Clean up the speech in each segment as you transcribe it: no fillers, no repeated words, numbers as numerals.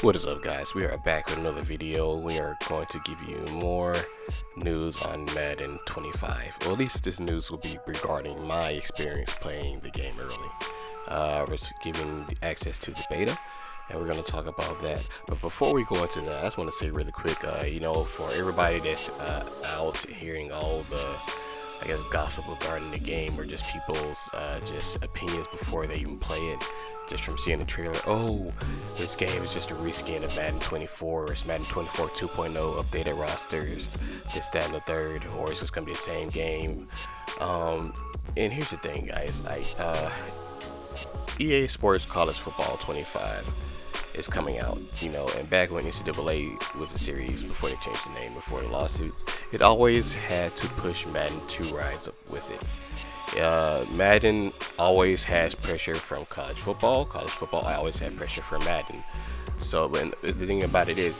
What is up, guys? We are back with another video. We are going to give you more news on Madden 25. Well, at least this news will be regarding my experience playing the game early. I was given the access to the beta, and we're going to talk about that. But before we go into that, I just want to say really quick, for everybody that's out hearing all the gossip regarding the game, or just people's just opinions before they even play it, just from seeing the trailer. Oh, this game is just a reskin of Madden 24. It's Madden 24 2.0, updated rosters, this, that, and the third, or it's just gonna be the same game. And here's the thing, guys. EA Sports College Football 25 is coming out, and back when NCAA was a series, before they changed the name, before the lawsuits, it always had to push Madden to rise up with it. Madden always has pressure from college football. College football always had pressure from Madden. So, the thing about it is,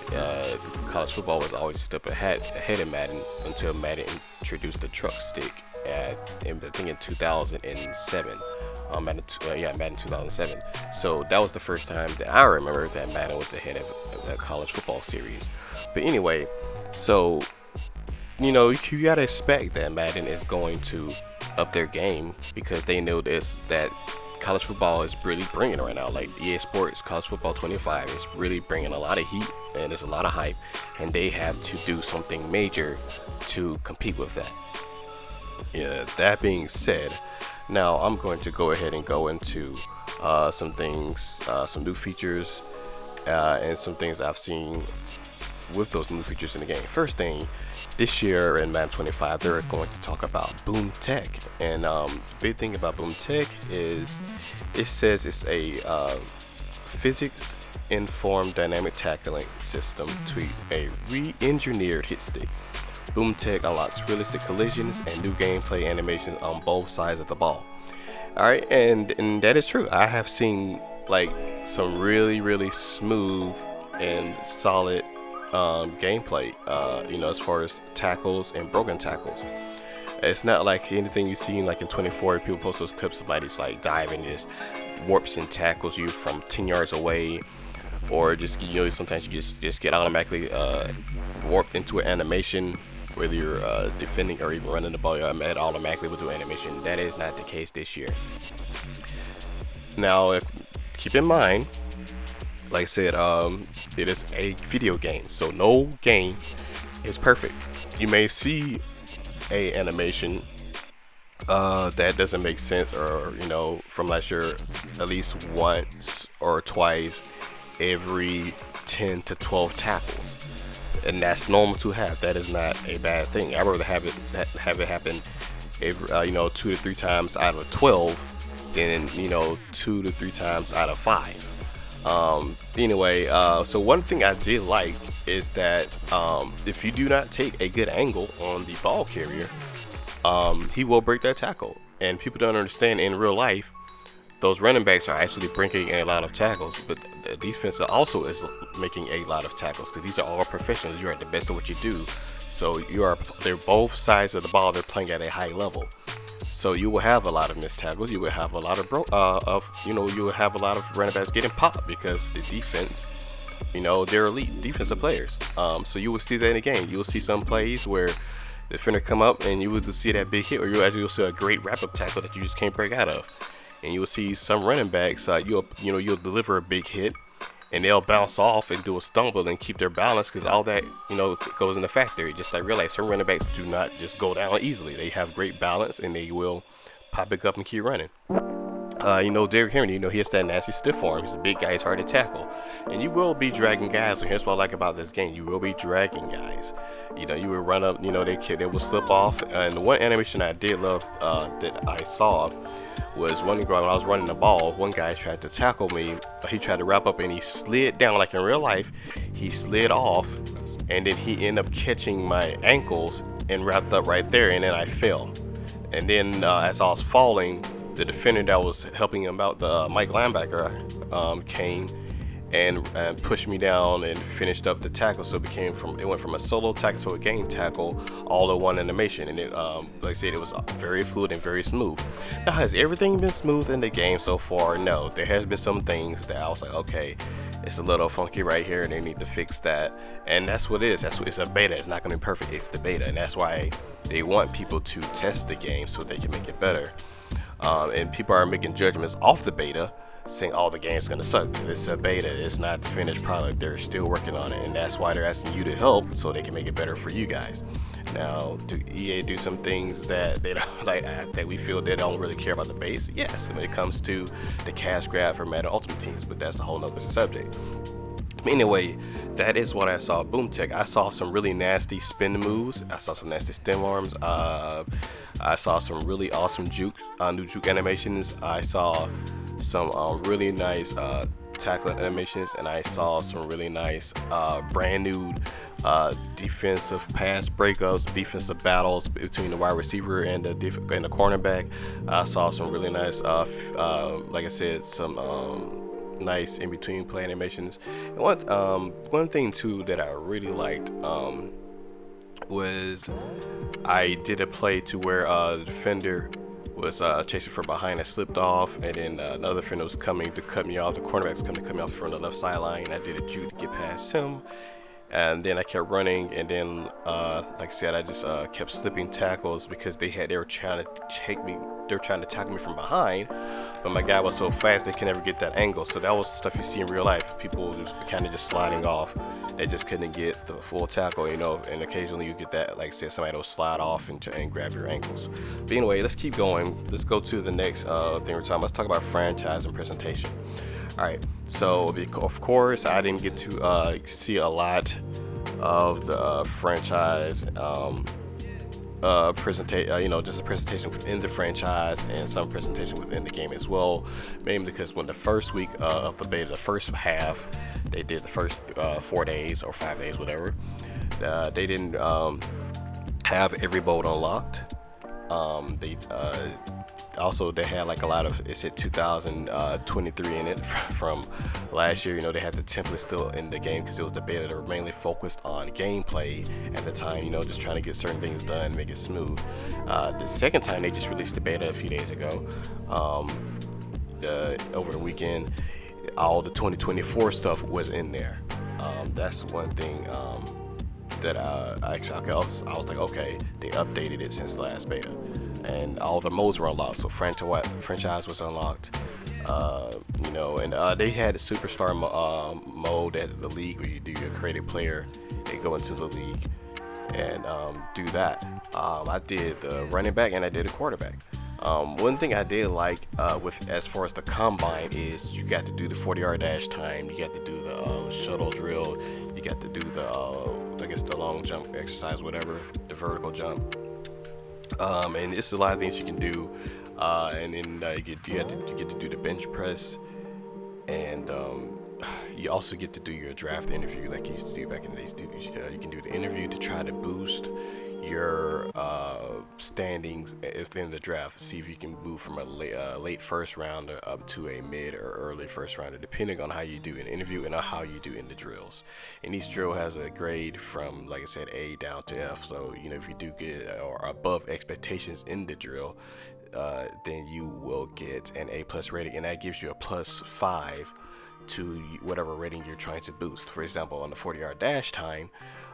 college football was always a step ahead of Madden until Madden introduced the truck stick I think in 2007. Madden 2007. So that was the first time that I remember that Madden was ahead of the college football series. But anyway, so you gotta expect that Madden is going to up their game, because they know that college football is really bringing it right now. Like EA Sports College Football 25 is really bringing a lot of heat, and there's a lot of hype, and they have to do something major to compete with that. Yeah, that being said, now I'm going to go ahead and go into some things, some new features, and some things I've seen with those new features in the game. First thing, this year in Madden 25, they're going to talk about Boom Tech, and the big thing about Boom Tech is it says it's a physics-informed dynamic tackling system to a re-engineered hit stick. Boom Tech unlocks realistic collisions and new gameplay animations on both sides of the ball. Alright, and that is true. I have seen like some really smooth and solid gameplay, as far as tackles and broken tackles. It's not like anything you see like in 24. People post those clips, somebody's like diving, just warps and tackles you from 10 yards away, or just sometimes you just get automatically warped into an animation, whether you're defending or even running the ball. It automatically will do animation. That is not the case this year. Now, keep in mind, like I said, it is a video game, so no game is perfect. You may see a animation that doesn't make sense, or from last year, at least once or twice every 10 to 12 tackles, and that's normal to have. That is not a bad thing. I'd rather have it happen every 2 to 3 times out of 12 than 2 to 3 times out of 5. So one thing I did like is that if you do not take a good angle on the ball carrier, he will break that tackle. And people don't understand, in real life, those running backs are actually breaking a lot of tackles, but the defense also is making a lot of tackles, because these are all professionals. You are the best at what you do, so they're both sides of the ball. They're playing at a high level. So you will have a lot of missed tackles. You will have a lot of you will have a lot of running backs getting popped, because the defense, they're elite defensive players. So you will see that in the game. You will see some plays where the defender come up and you will just see that big hit, or you'll see a great wrap-up tackle that you just can't break out of. And you will see some running backs, you'll deliver a big hit, and they'll bounce off and do a stumble and keep their balance, because all that goes in the factory. Just like realize some running backs do not just go down easily. They have great balance, and they will pop it up and keep running. Derrick Henry, he has that nasty stiff arm. He's a big guy. He's hard to tackle, and you will be dragging guys. And here's what I like about this game: you will be dragging guys. You will run up. They will slip off. And one animation I did love that I saw was one guy, when I was running the ball, one guy tried to tackle me. He tried to wrap up, and he slid down like in real life. He slid off, and then he ended up catching my ankles and wrapped up right there, and then I fell. And then as I was falling, the defender that was helping him out, the Mike linebacker, came and pushed me down and finished up the tackle. So it went from a solo tackle to a game tackle, all in one animation. And it, like I said, it was very fluid and very smooth. Now, has everything been smooth in the game so far? No, there has been some things that I was like, okay, it's a little funky right here, and they need to fix that. And that's what it is. That's what it's a beta. It's not going to be perfect. It's the beta, and that's why they want people to test the game so they can make it better. And people are making judgments off the beta, saying, "Oh, the game's gonna suck. It's a beta. It's not the finished product. They're still working on it," and that's why they're asking you to help so they can make it better for you guys. Now, do EA do some things that they don't like that we feel they don't really care about the base? Yes, when it comes to the cash grab for Madden Ultimate Teams, but that's a whole nother subject. Anyway, that is what I saw. Boom Tech. I saw some really nasty spin moves. I saw some nasty stem arms. I saw some really awesome new juke animations. I saw some really nice tackling animations, and I saw some really nice brand new defensive pass breakups, defensive battles between the wide receiver and the cornerback. I saw some really nice, like I said, some nice in between play animations. And one thing too that I really liked was I did a play to where the defender was chasing from behind. I slipped off, and then another defender was coming to cut me off. The cornerback was coming to cut me off from the left sideline, and I did a juke to get past him. And then I kept running, and then like I said, I just kept slipping tackles because they were trying to take me. They were trying to tackle me from behind, but my guy was so fast they could never get that angle. So that was stuff you see in real life. People just kind of just sliding off. They just couldn't get the full tackle, you know. And occasionally you get that, like I said, somebody will slide off and grab your ankles. But anyway, let's keep going. Let's go to the next thing we're talking about. Let's talk about franchise and presentation. All right, so of course I didn't get to see a lot of the franchise presentation, just a presentation within the franchise and some presentation within the game as well. Mainly because when the first week of the beta, the first half, they did the first 4 days or 5 days, whatever. They didn't have every mode unlocked. They had like a lot of, it said 2023 in it from last year. You know, they had the template still in the game because it was the beta. They were mainly focused on gameplay at the time, you know, just trying to get certain things done, make it smooth. The second time they just released the beta a few days ago, over the weekend. All the 2024 stuff was in there. That's one thing that I was like, okay, they updated it since the last beta, and all the modes were unlocked. So franchise was unlocked, and they had a superstar mode at the league where you do your creative player. They go into the league and do that. I did the running back and I did a quarterback. One thing I did like with as far as the combine is you got to do the 40-yard dash time, you got to do the shuttle drill, you got to do the long jump exercise, whatever, the vertical jump, and it's a lot of things you can do, and then you get to do the bench press, and you also get to do your draft interview like you used to do back in the days. You can do the interview to try to boost your standings within the draft. See if you can move from a late first rounder up to a mid or early first rounder, depending on how you do in the interview and on how you do in the drills. And each drill has a grade from, like I said, A down to F. So you know, if you do get or above expectations in the drill, then you will get an A+ rating, and that gives you a +5 to whatever rating you're trying to boost. For example, on the 40-yard dash time,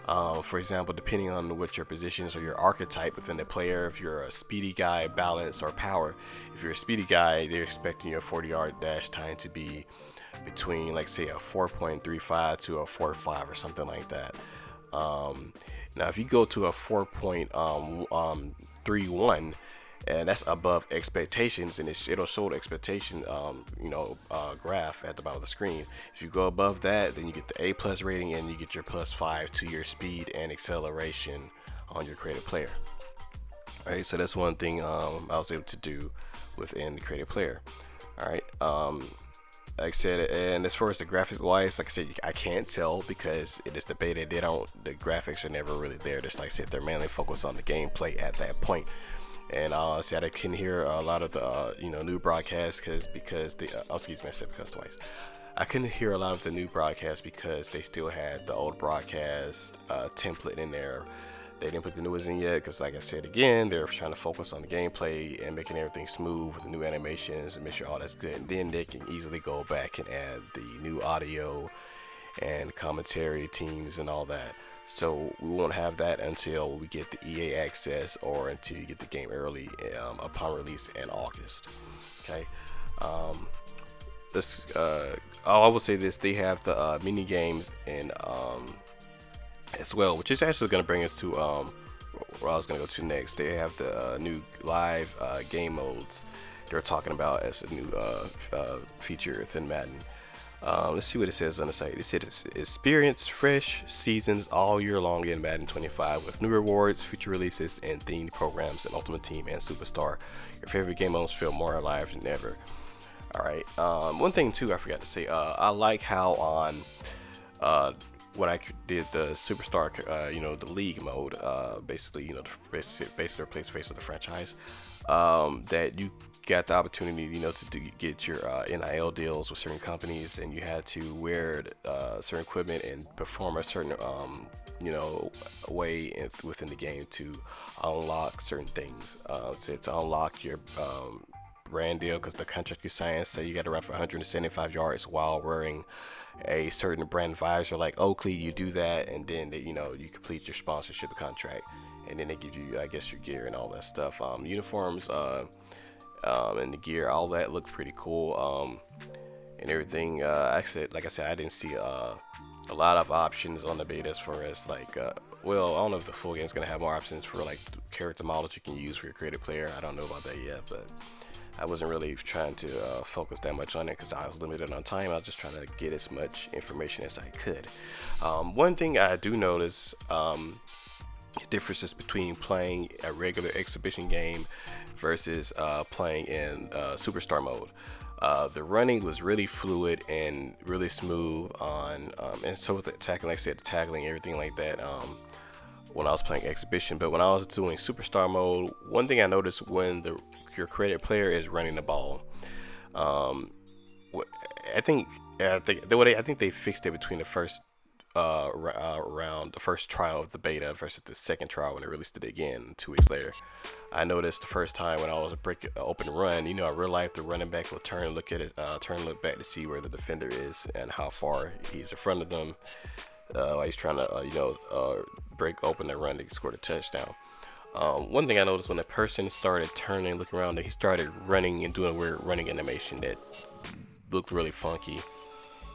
for example, depending on what your positions or your archetype within the player, if you're a speedy guy, balance, or power. If you're a speedy guy, they're expecting your 40-yard dash time to be between, like, say, a 4.35 to a 4.5 or something like that. Now, if you go to a 4.31, and that's above expectations, and it'll show the expectation graph at the bottom of the screen. If you go above that, then you get the A+ rating, and you get your +5 to your speed and acceleration on your creative player. All right, so that's one thing I was able to do within the creative player. All right, like I said, and as far as the graphics wise, like I said, I can't tell because it is the beta. The graphics are never really there. Just like I said, they're mainly focused on the gameplay at that point. And see, I can hear a lot of the new broadcasts because the excuse me, I said because twice. I couldn't hear a lot of the new broadcast because they still had the old broadcast template in there. They didn't put the newest in yet because, like I said again, they're trying to focus on the gameplay and making everything smooth with the new animations and make sure all that's good. And then they can easily go back and add the new audio and commentary teams and all that. So we won't have that until we get the EA access or until you get the game early upon release in August. Okay. This I will say this: they have the mini games in as well, which is actually going to bring us to where I was going to go to next. They have the new live game modes they're talking about as a new feature within Madden. Let's see what it says on the site. It says experience fresh seasons all year long in Madden 25 with new rewards, feature releases, and themed programs in Ultimate Team and Superstar. Your favorite game modes feel more alive than ever. Alright, one thing too I forgot to say, I like how on when I did the Superstar, the league mode, basically, basically replace face of the franchise, that you got the opportunity, to get your NIL deals with certain companies, and you had to wear certain equipment and perform a certain, way within the game to unlock certain things. So to unlock your brand deal, because the contract you sign say you got to run for 175 yards while wearing a certain brand visor like Oakley. You do that, and then you complete your sponsorship contract, and then they give you, I guess, your gear and all that stuff. Uniforms and the gear, all that looked pretty cool, and everything. Actually, like I said, I didn't see a lot of options on the beta as far as like well, I don't know if the full game is going to have more options for like character models you can use for your creative player. I don't know about that yet, but I wasn't really trying to focus that much on it because I was limited on time. I was just trying to get as much information as I could. One thing I do notice, differences between playing a regular exhibition game versus playing in Superstar mode. The running was really fluid and really smooth on, and so with the tackling, like I said, the tackling, everything like that. When I was playing exhibition, but when I was doing Superstar mode, one thing I noticed when your creative player is running the ball, I think they fixed it between the first round, the first trial of the beta versus the second trial when they released it again 2 weeks later. I noticed the first time when I was break open run, in real life, the running back will turn and look at it, look back to see where the defender is and how far he's in front of them. While he's trying to break open the run to score the touchdown. One thing I noticed when the person started turning, looking around, that he started running and doing a weird running animation that looked really funky,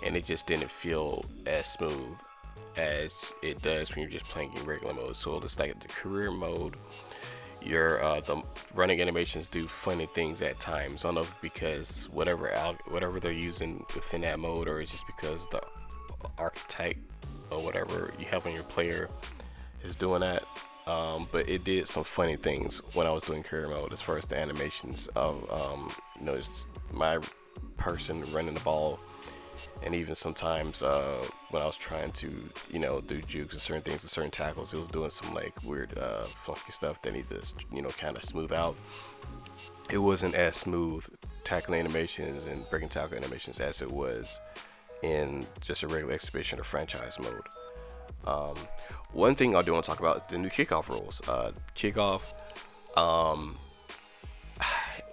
and it just didn't feel as smooth as it does when you're just playing in regular mode. So it's like the career mode, your the running animations do funny things at times. I don't know if because whatever they're using within that mode, or it's just because the archetype or whatever you have on your player is doing that. But it did some funny things when I was doing career mode as far as the animations of just my person running the ball, and even sometimes when I was trying to do jukes and certain things with certain tackles, it was doing some like weird funky stuff that needed to kind of smooth out. It wasn't as smooth tackling animations and breaking tackle animations as it was in just a regular exhibition or franchise mode. One thing I do want to talk about is the new kickoff rules. Kickoff,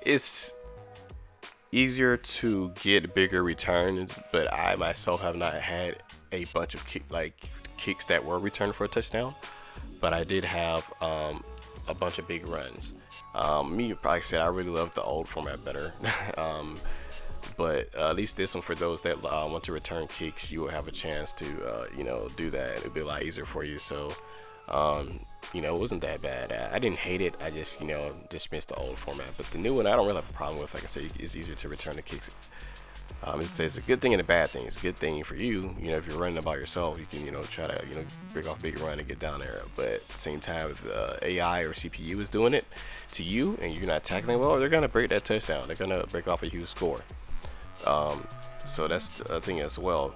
it's easier to get bigger returns, but I myself have not had a bunch of kicks that were returned for a touchdown, but I did have a bunch of big runs. Me, like I said, I really love the old format better. But at least this one, for those that want to return kicks, you will have a chance to do that. It'll be a lot easier for you. So it wasn't that bad. I didn't hate it. I just missed the old format. But the new one, I don't really have a problem with. Like I said, it's easier to return the kicks. It says a good thing and a bad thing. It's a good thing for you. If you're running by yourself, you can try to break off a big run and get down there. But at the same time, if AI or CPU is doing it to you and you're not tackling well, they're gonna break that touchdown. They're gonna break off a huge score. So that's a thing as well.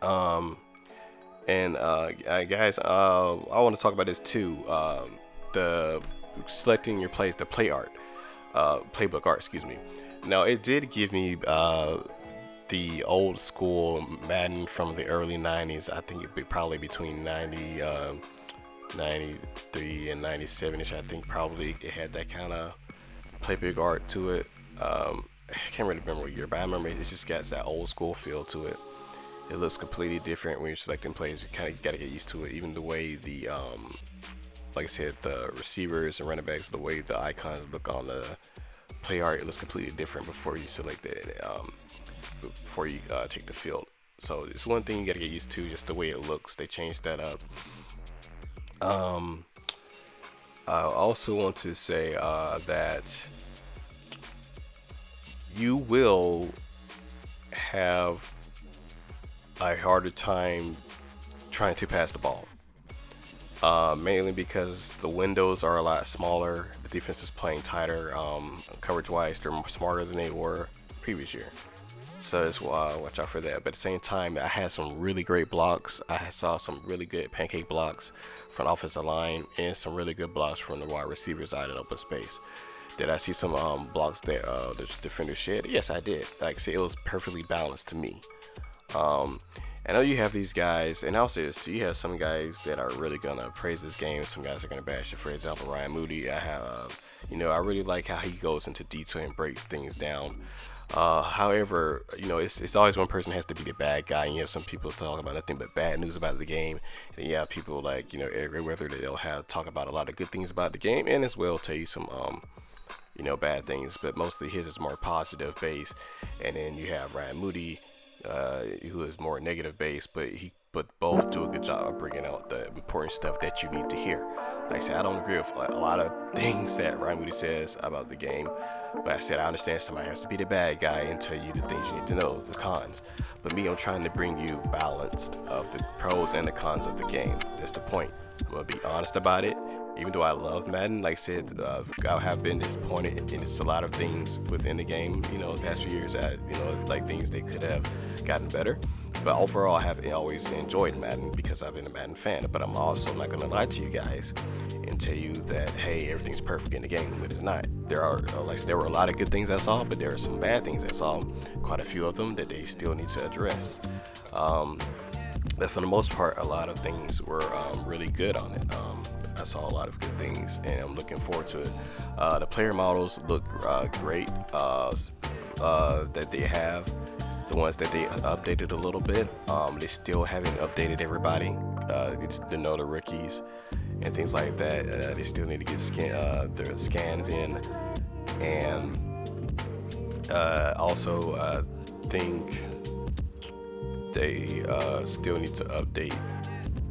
Guys, I want to talk about this too. The selecting your plays, the playbook art, excuse me. Now it did give me the old school Madden from the early 90s. I think it'd be probably between 93 and 97ish. I think probably it had that kind of play big art to it. I can't really remember what year, but I remember it just got that old school feel to it. It looks completely different when you're selecting plays. You kind of got to get used to it. Even the way the, like I said, the receivers and running backs, the way the icons look on the play art, it looks completely different before you select it, before you take the field. So it's one thing you got to get used to, just the way it looks. They changed that up. I also want to say that you will have a harder time trying to pass the ball. Mainly because the windows are a lot smaller. The defense is playing tighter. Coverage-wise, they're more smarter than they were previous year. So that's why watch out for that. But at the same time, I had some really great blocks. I saw some really good pancake blocks from the offensive line and some really good blocks from the wide receivers out in open space. Did I see some blocks that the defenders shed? Yes, I did. Like I said, it was perfectly balanced to me. I know you have these guys, and I'll say this too, you have some guys that are really gonna praise this game, some guys are gonna bash it. For example, Ryan Moody, I have, I really like how he goes into detail and breaks things down. However, it's always one person has to be the bad guy, and you have some people talk about nothing but bad news about the game. And you have people like, Eric Weather, that they'll have talk about a lot of good things about the game, and as well tell you some, bad things, but mostly his is more positive based. And then you have Ryan Moody, who is more negative based, but both do a good job of bringing out the important stuff that you need to hear. Like I said, I don't agree with a lot of things that Ryan Moody says about the game, but I said I understand somebody has to be the bad guy and tell you the things you need to know, the cons. But me, I'm trying to bring you balanced of the pros and the cons of the game. That's the point. I'm gonna be honest about it. Even though I love Madden, like I said, I have been disappointed in a lot of things within the game. The past few years, like things they could have gotten better. But overall, I have always enjoyed Madden because I've been a Madden fan. But I'm also not gonna lie to you guys and tell you that hey, everything's perfect in the game. It is not. There were a lot of good things I saw, but there are some bad things I saw. Quite a few of them that they still need to address. But for the most part, a lot of things were really good on it. I saw a lot of good things, and I'm looking forward to it. The player models look great that they have. The ones that they updated a little bit, they still haven't updated everybody. It's the rookies and things like that. They still need to get their scans in, and also I think they still need to update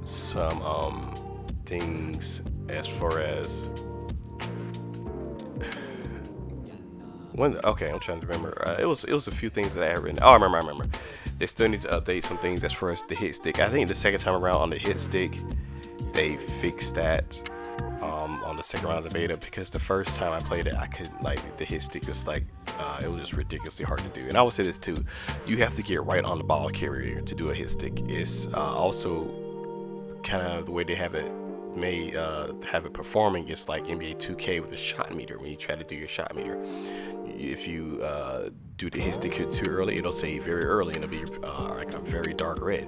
some things as far as okay, I'm trying to remember. It was a few things that I had written. Oh, I remember. They still need to update some things as far as the hit stick. I think the second time around on the hit stick, they fixed that on the second round of the beta, because the first time I played it, I couldn't, like, the hit stick was like it was just ridiculously hard to do. And I would say this too, you have to get right on the ball carrier to do a hit stick. It's also kind of the way they have it made, have it performing. It's like NBA 2K with a shot meter. When you try to do your shot meter, if you do the hit stick too early, it'll say very early and it'll be like a very dark red.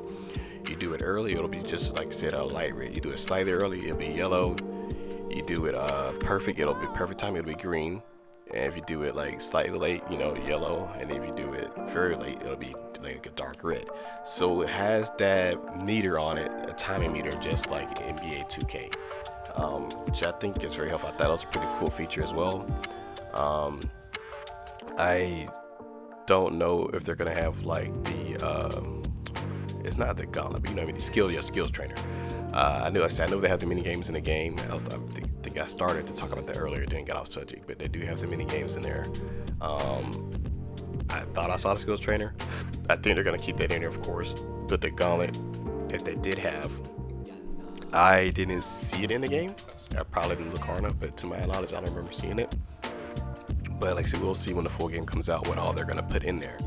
You do it early, it'll be just like I said, a light red. You do it slightly early, it'll be yellow. You do it perfect, it'll be perfect time, it'll be green. And if you do it like slightly late, yellow. And if you do it very late, it'll be like a dark red. So it has that meter on it, a timing meter, just like NBA 2K, which I think is very helpful. I thought it was a pretty cool feature as well. I don't know if they're gonna have like the it's not the gauntlet, but the skills trainer. I know they have the mini games in the game. I think I started to talk about that earlier, didn't get off subject, but they do have the mini games in there. I thought I saw the skills trainer. I think they're gonna keep that in there, of course. But the gauntlet that they did have, I didn't see it in the game. I probably didn't look hard enough, but to my knowledge, I don't remember seeing it. But like I said, we'll see when the full game comes out what all they're gonna put in there.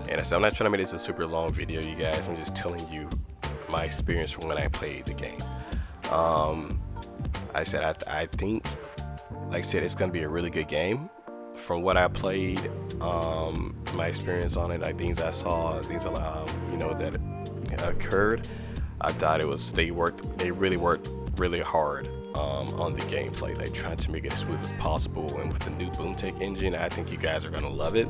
And I said, I'm not trying to make this a super long video, you guys. I'm just telling you my experience from when I played the game. I think, like I said, it's gonna be a really good game from what I played, my experience on it, like things I saw, things you know, that occurred, I thought they really worked really hard on the gameplay, like trying to make it as smooth as possible. And with the new BoomTech engine, I think you guys are gonna love it.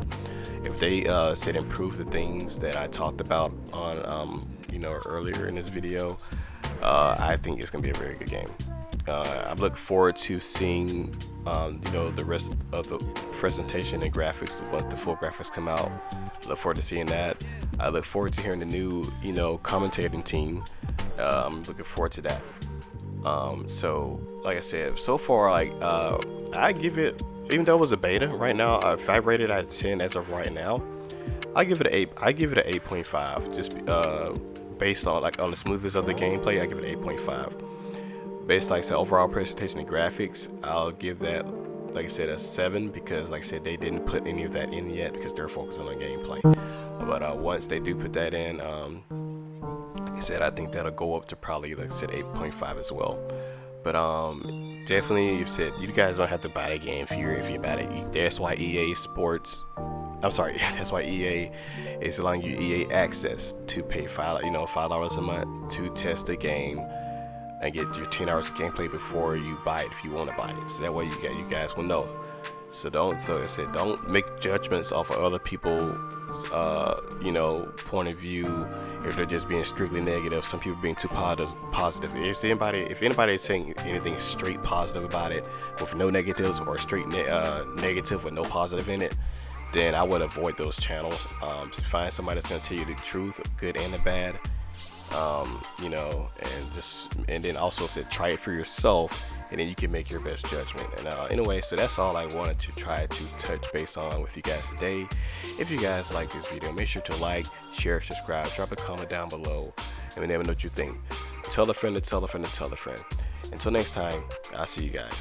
If they said improve the things that I talked about on you know, earlier in this video, I think it's gonna be a very good game. I look forward to seeing you know, the rest of the presentation and graphics once the full graphics come out. Look forward to seeing that. I look forward to hearing the new, you know, commentating team. I'm looking forward to that. So like I said, so far, like I give it, even though it was a beta right now, if I rated it at 10 as of right now, I give it an 8. I give it an 8.5, just based on, like, on the smoothness of the gameplay. I give it an 8.5. Based, like I said, overall presentation and graphics, I'll give that, like I said, a 7, because like I said, they didn't put any of that in yet because they're focusing on gameplay. But once they do put that in, like I said, I think that'll go up to probably, like I said, 8.5 as well. But definitely, you said you guys don't have to buy the game if you buy it. That's why EA Sports, I'm sorry, that's why EA is allowing you EA access to pay $5 a month to test the game and get your 10 hours of gameplay before you buy it, if you want to buy it. So that way you guys will know. So I said, don't make judgments off of other people's you know, point of view, if they're just being strictly negative. Some people being too positive. If anybody is saying anything straight positive about it with no negatives, or straight negative with no positive in it, then I would avoid those channels. Find somebody that's going to tell you the truth, good and the bad. You know, and then also said, try it for yourself, and then you can make your best judgment. And anyway, so that's all I wanted to try to touch base on with you guys today. If you guys like this video, make sure to like, share, subscribe, drop a comment down below, and let me know what you think. Tell a friend to tell a friend to tell a friend. Until next time, I'll see you guys.